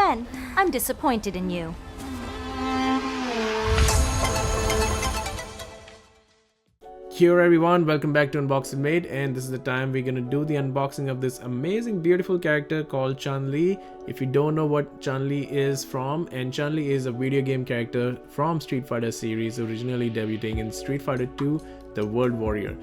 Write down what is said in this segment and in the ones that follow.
Ben, I'm disappointed in you. Here everyone, welcome back to UnboxitMATE, and this is the time we're gonna do the unboxing of this amazing beautiful character called Chun-Li. If you don't know what Chun-Li is from, and Chun-Li is a video game character from Street Fighter series, originally debuting in Street Fighter 2 The World Warrior.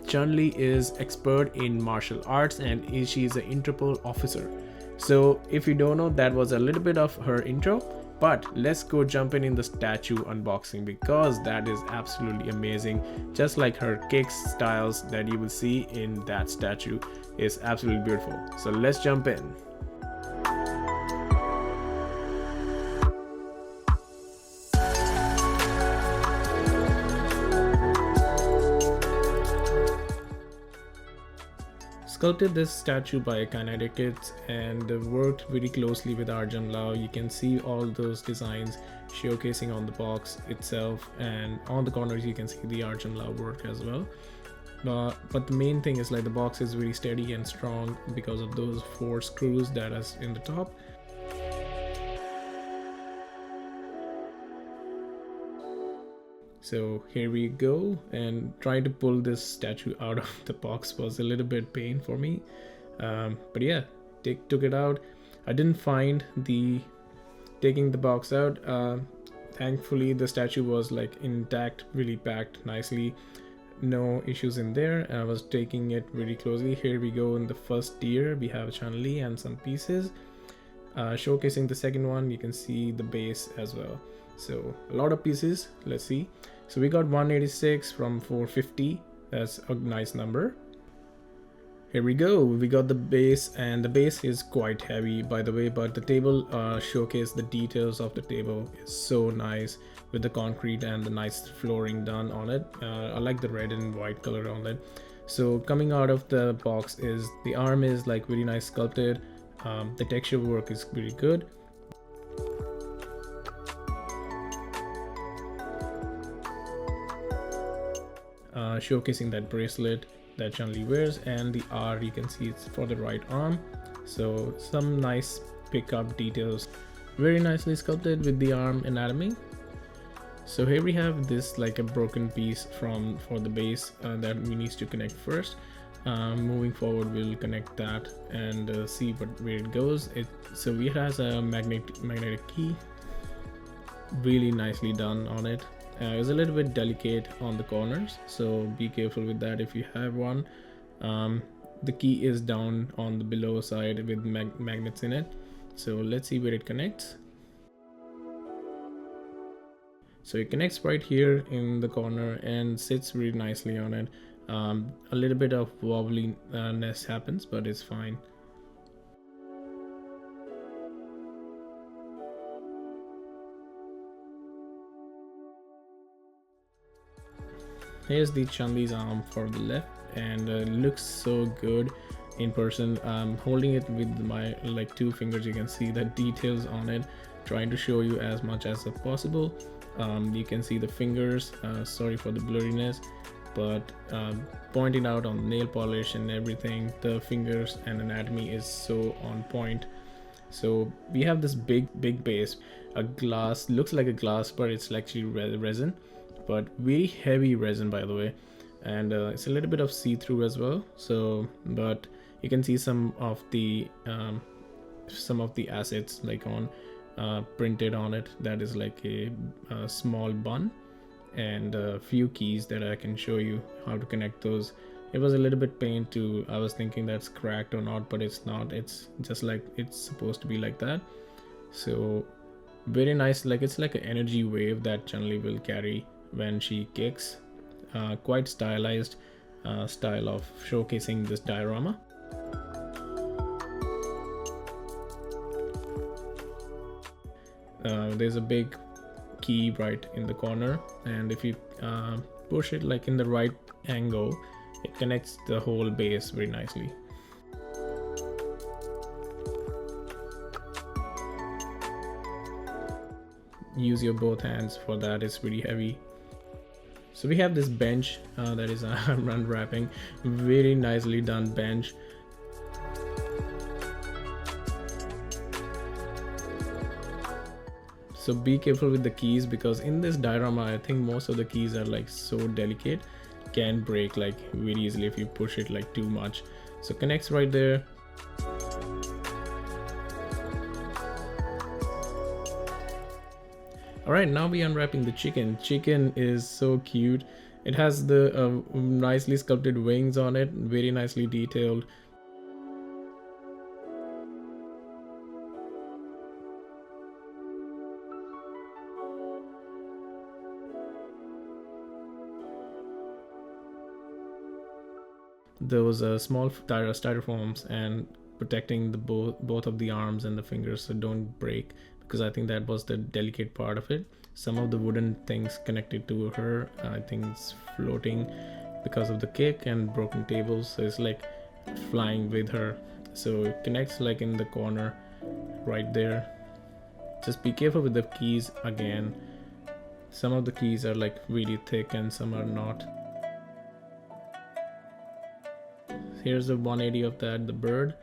Chun-Li is expert in martial arts and she's an Interpol officer. So if you don't know, that was a little bit of her intro. But let's go jump in the statue unboxing because that is absolutely amazing. Just like her kicks styles that you will see in that statue is absolutely beautiful. So let's jump in. Sculpted this statue by Kinetiquettes and worked very closely with argerm. You can see all those designs showcasing on the box itself, and on the corners you can see the argerm work as well. But the main thing is like the box is very steady and strong because of those 4 screws that is in the top. So here we go, and trying to pull this statue out of the box was a little bit pain for me, but yeah, took it out. I didn't find taking the box out. Thankfully the statue was like intact, really packed nicely, no issues in there. I was taking it very closely. Here we go. In the first tier we have Chun-Li and some pieces. Showcasing the second one, you can see the base as well. So a lot of pieces. Let's see. So we got 186 from 450. That's a nice number. Here we go. We got the base, and the base is quite heavy by the way, but the table showcase the details of the table is so nice with the concrete and the nice flooring done on it. I like the red and white color on it. So coming out of the box is the arm is like very nice sculpted. The texture work is really good. Showcasing that bracelet that Chun-Li wears, and the R, you can see it's for the right arm. So some nice pickup details, very nicely sculpted with the arm anatomy. So here we have this like a broken piece for the base that we need to connect first. Moving forward we'll connect that and see where it goes. So it has a magnetic key, really nicely done on it. It's a little bit delicate on the corners, so be careful with that if you have one. The key is down on the below side with magnets in it. So let's see where it connects. So it connects right here in the corner and sits really nicely on it. A little bit of wobbliness happens, but it's fine. Here's the Chun-Li's arm for the left, and looks so good in person. Holding it with my like 2 fingers, you can see the details on it, trying to show you as much as possible. You can see the fingers, sorry for the blurriness, but pointing out on nail polish and everything, the fingers and anatomy is so on point. So we have this big base, a glass, looks like a glass, but it's actually resin, but very heavy resin by the way, and it's a little bit of see-through as well. So but you can see some of the assets like on printed on it. That is like a small bun and a few keys that I can show you how to connect those. It was a little bit pain to, I was thinking that's cracked or not, but it's not. It's just like it's supposed to be like that. So very nice, like it's like an energy wave that Chun-Li will carry when she kicks. Quite stylized style of showcasing this diorama. There's a big key right in the corner, and if you push it like in the right angle, it connects the whole base very nicely. Use your both hands for that, it's really heavy. So we have this bench that is unwrapping, very nicely done bench. So be careful with the keys, because in this diorama I think most of the keys are like so delicate, can break like very easily if you push it like too much. So connects right there. Alright, now we unwrapping the chicken. Chicken is so cute. It has the nicely sculpted wings on it, very nicely detailed. Those small styrofoams and protecting the both of the arms and the fingers so don't break, because I think that was the delicate part of it. Some of the wooden things connected to her, I think it's floating because of the kick, and broken tables, so it's like flying with her. So it connects like in the corner right there. Just be careful with the keys again. Some of the keys are like really thick and some are not. Here's the 180 of that, the bird.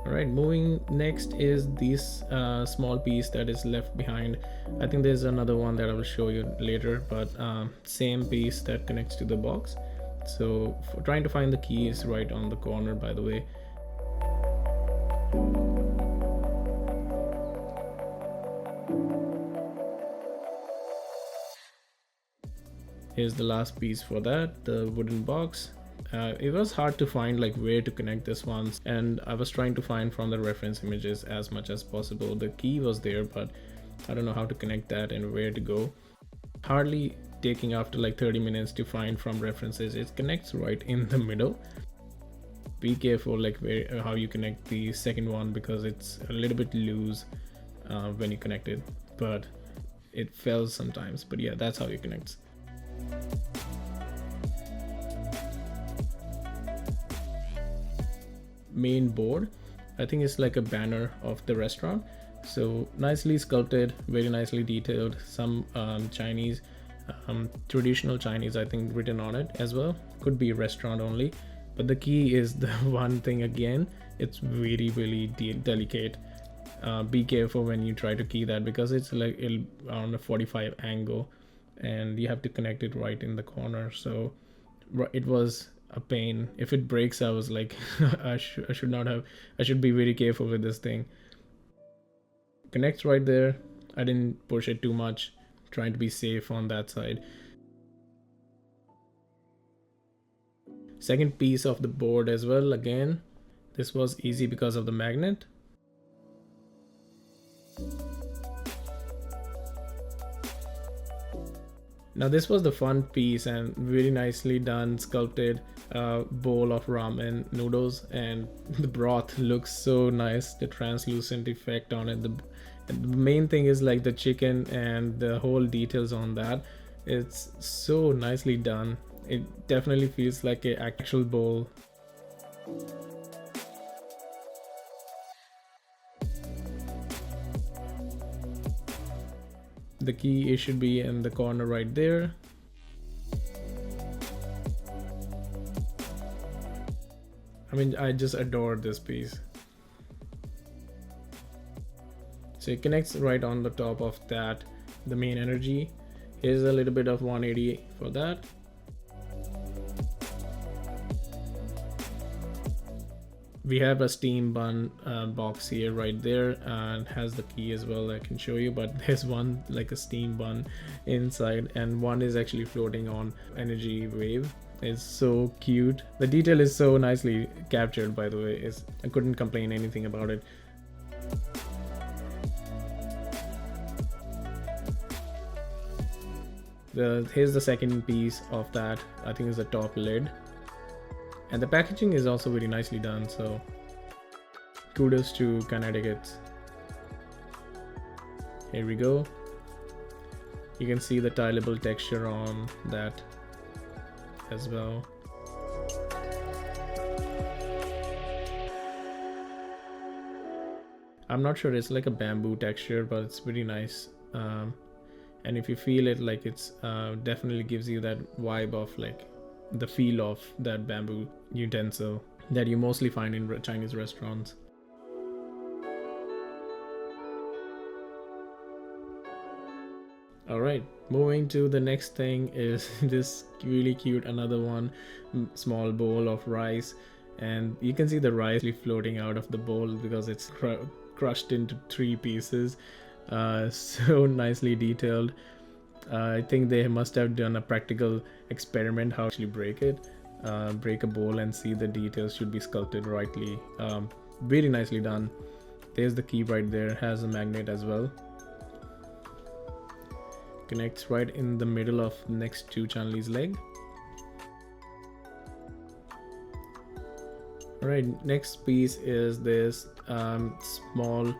Alright, moving next is this small piece that is left behind. I think there's another one that I will show you later, but same piece that connects to the box. So for trying to find the keys right on the corner, by the way. Here's the last piece for that, the wooden box. It was hard to find like where to connect this one, and I was trying to find from the reference images as much as possible. The key was there, but I don't know how to connect that and where to go. Hardly taking after like 30 minutes to find from references. It connects right in the middle. Be careful like how you connect the second one, because it's a little bit loose when you connect it, but it fails sometimes. But yeah, that's how you connect. Main board, I think it's like a banner of the restaurant, so nicely sculpted, very nicely detailed. Some Chinese, traditional Chinese, I think, written on it as well. Could be restaurant only, but the key is the one thing again, it's really delicate. Be careful when you try to key that, because it's like on a 45 angle and you have to connect it right in the corner. So it was a pain. If it breaks, I was like I should be very careful with this thing. Connects right there. I didn't push it too much, trying to be safe on that side. Second piece of the board as well, again this was easy because of the magnet. Now this was the fun piece, and very nicely done, sculpted bowl of ramen noodles, and the broth looks so nice, the translucent effect on it. The main thing is like the chicken and the whole details on that. It's so nicely done. It definitely feels like an actual bowl. The key, it should be in the corner right there. I mean, I just adore this piece. So it connects right on the top of that, the main energy. Here's a little bit of 180 for that. We have a steam bun box here right there, and has the key as well. I can show you, but there's one like a steam bun inside, and one is actually floating on energy wave. It's so cute. The detail is so nicely captured, by the way. I couldn't complain anything about it. Here's the second piece of that. I think is the top lid. And the packaging is also very nicely done, so kudos to Kinetiquettes. Here we go. You can see the tileable texture on that as well. I'm not sure, it's like a bamboo texture, but it's pretty nice. and if you feel it, like it's definitely gives you that vibe of like the feel of that bamboo utensil that you mostly find in Chinese restaurants. All right, moving to the next thing is this really cute another one, small bowl of rice, and you can see the rice floating out of the bowl because it's crushed into 3 pieces. So nicely detailed. I think they must have done a practical experiment how to actually break it, break a bowl and see the details should be sculpted rightly. Very nicely done. There's the key right there, has a magnet as well. Connects right in the middle of next to Chun-Li's leg. Alright, next piece is this small,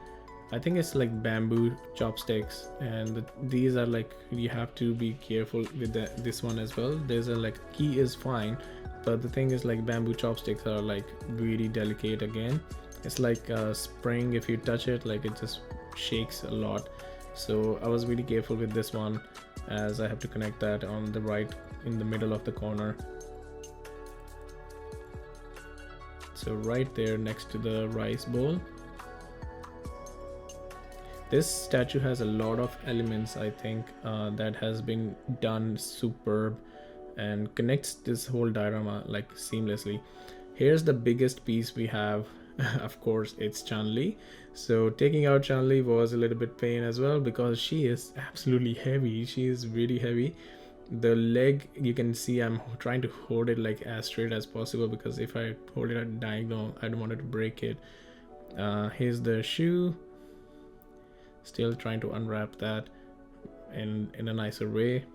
I think it's like bamboo chopsticks, and these are like, you have to be careful with this one as well. There's a like key is fine, but the thing is like bamboo chopsticks are like really delicate again. It's like a spring, if you touch it, like it just shakes a lot. So I was really careful with this one, as I have to connect that on the right in the middle of the corner. So right there next to the rice bowl. This statue has a lot of elements, I think, that has been done superb and connects this whole diorama like seamlessly. Here's the biggest piece we have. Of course, it's Chun-Li. So taking out Chun-Li was a little bit pain as well because she is absolutely heavy. She is really heavy. The leg, you can see I'm trying to hold it like as straight as possible because if I hold it at diagonal, I don't want it to break it. Here's the shoe. Still trying to unwrap that in a nicer way.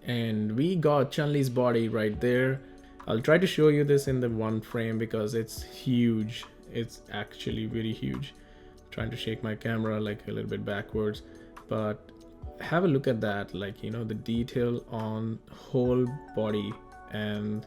And we got Chun-Li's body right there. I'll try to show you this in the one frame because it's huge. It's actually very huge. I'm trying to shake my camera like a little bit backwards, but have a look at that, like, you know, the detail on whole body, and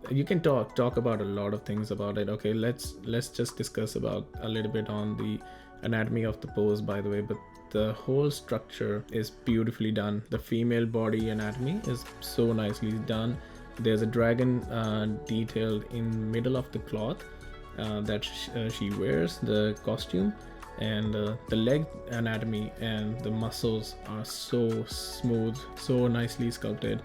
you can talk about a lot of things about it. Okay, let's just discuss about a little bit on the anatomy of the pose, by the way, but the whole structure is beautifully done. The female body anatomy is so nicely done. There's a dragon detailed in middle of the cloth that she wears, the costume, and the leg anatomy and the muscles are so smooth, so nicely sculpted.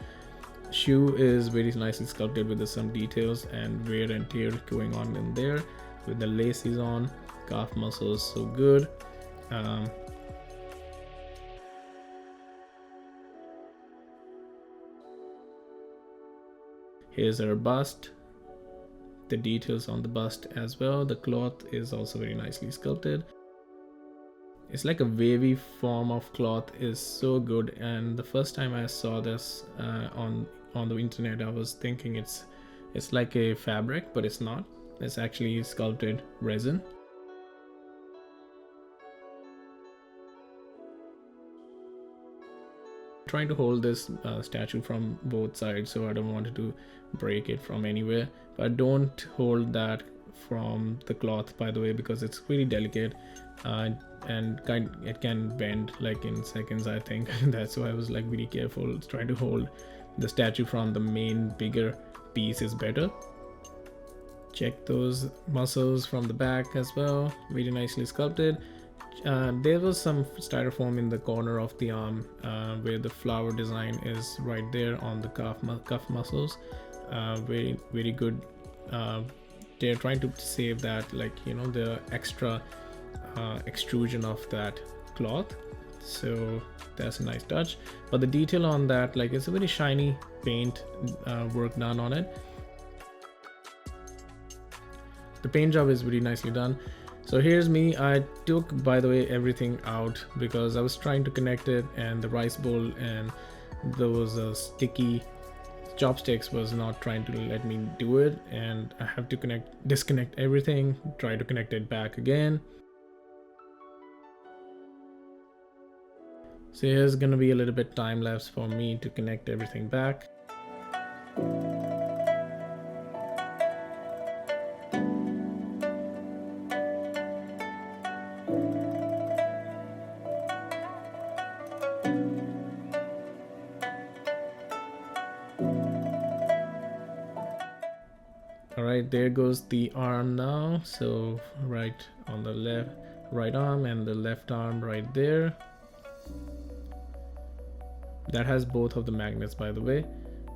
Shoe is very nicely sculpted with some details and wear and tear going on in there with the laces on. Calf muscles so good. Here's her bust, the details on the bust as well. The cloth is also very nicely sculpted. It's like a wavy form of cloth, is so good, and the first time I saw this on the internet, I was thinking it's like a fabric, but it's not. It's actually sculpted resin. Trying to hold this statue from both sides, so I don't want to break it from anywhere, but don't hold that from the cloth, by the way, because it's really delicate and it can bend like in seconds, I think. That's why I was like really careful. Trying to hold the statue from the main bigger piece is better. Check those muscles from the back as well, really nicely sculpted. There was some styrofoam in the corner of the arm where the flower design is right there on the cuff muscles. Very, very good. They're trying to save that, like, you know, the extra extrusion of that cloth. So that's a nice touch. But the detail on that, like, it's a very shiny paint work done on it. The paint job is really nicely done. So here's me. I took, by the way, everything out because I was trying to connect it, and the rice bowl and those sticky chopsticks was not trying to let me do it, and I have to disconnect everything, try to connect it back again. So here's gonna be a little bit time lapse for me to connect everything back. right, there goes the arm now. So right on the right arm, and the left arm right there. That has both of the magnets, by the way.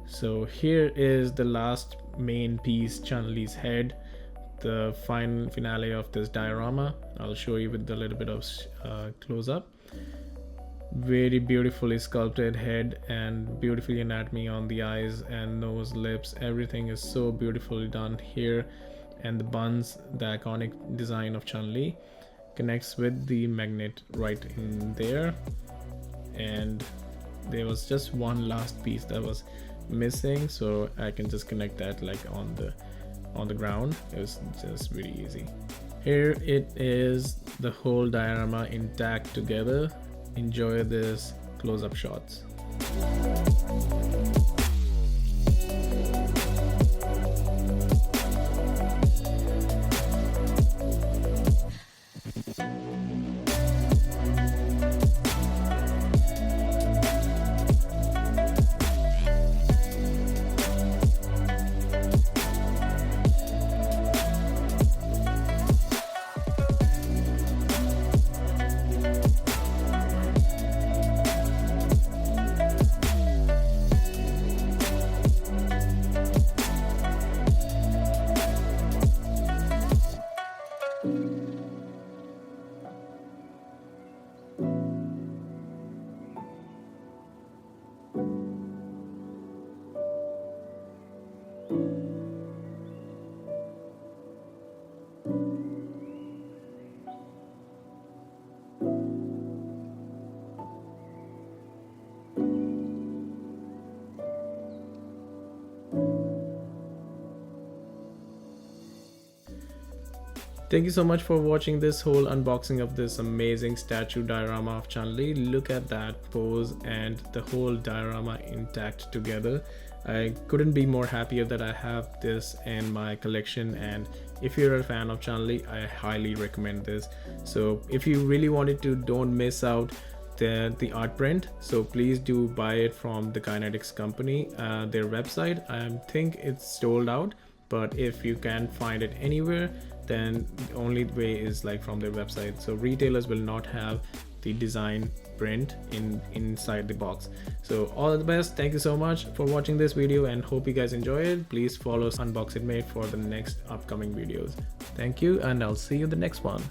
So here is the last main piece, Chun-Li's head, the final finale of this diorama. I'll show you with a little bit of close up. Very beautifully sculpted head and beautifully anatomy on the eyes and nose, lips. Everything is so beautifully done here. And the buns, the iconic design of Chun-Li, connects with the magnet right in there. And there was just one last piece that was missing, so I can just connect that like on the ground. It was just really easy. Here it is, the whole diorama intact together. Enjoy this close-up shots. Thank you so much for watching this whole unboxing of this amazing statue diorama of Chun-Li. Look at that pose and the whole diorama intact together. I couldn't be more happier that I have this in my collection, and if you're a fan of Chun-Li, I highly recommend this. So if you really wanted to, don't miss out the art print, so please do buy it from the Kinetiquettes company. Their website, I think it's sold out, but if you can't find it anywhere, then the only way is like from their website. So retailers will not have the design print inside the box. So all the best. Thank you so much for watching this video and hope you guys enjoy it. Please follow UnboxitMATE for the next upcoming videos. Thank you, and I'll see you in the next one.